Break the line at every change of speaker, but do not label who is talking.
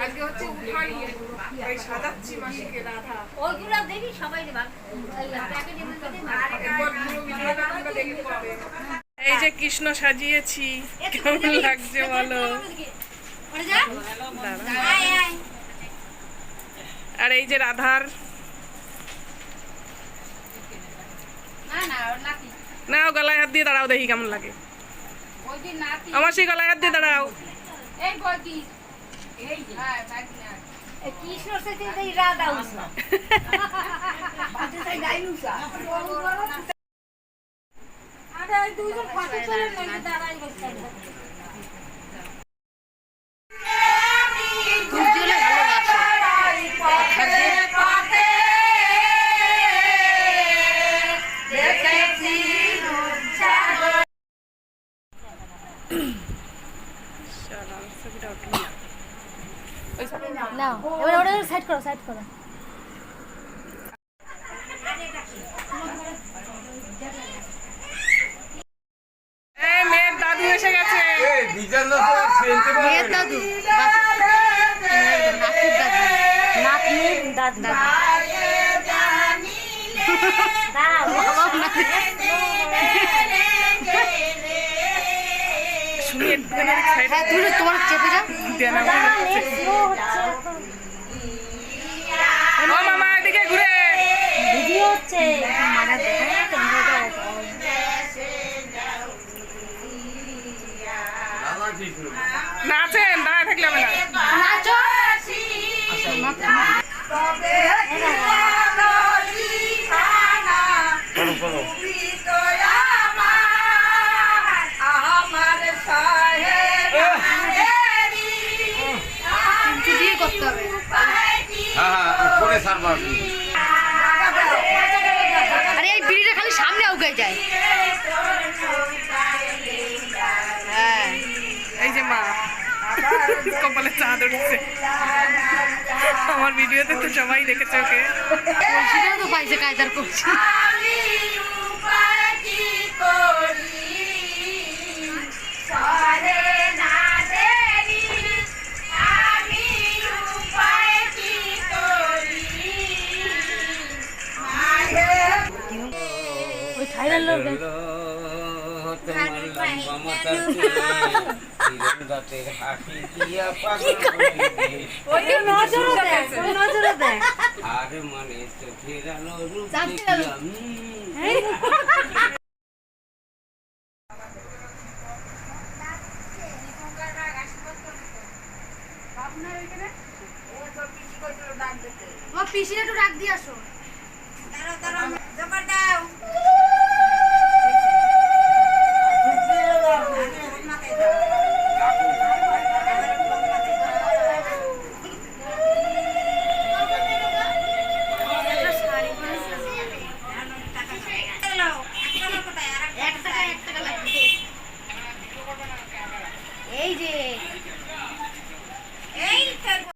আজকে হচ্ছে উঠানি এই সাজাচ্ছি মাসিকে রাধা
ওইগুলো দেখি সবাই
এই যে কৃষ্ণ সাজিয়েছি কেমন লাগছে বলো আর এই যে রাধার না গলায় হাত দিয়ে দাঁড়াও দেখি কেমন লাগে আমার সেই গলায় হাত দিয়ে দাঁড়াও
কৃষ্ণ সাথে রাধা দুজন ফটো তোলেন নাকি দাঁড়াই বসে
নাও এবার ওটা সাইড করো
মেয়ের দাদু এসে গেছে
মেয়ের দাদু নাতনির দাদু হ্যাঁ তুমি তোমার চেপে যাও
মামা এদিকে ঘুরে
ভিডিও হচ্ছে
নাচেন দাঁড়ায় থাকলে হবে না
নাচো দিয়ে করতে হবে আরে এই বিড়িটা খালি সামনে উঠে যায় হ্যাঁ
এই যে মা কপালে চাঁদ উঠছে আমার ভিডিওতে তো সবাই দেখেছে ওকে
সেটাও তো পাইছে কায়দার করছি ওই থাইল্যান্ড লোক পিসিটা একটু ডাক দিয়ে আসো।
দাঁড়াও জোগাড় দাও।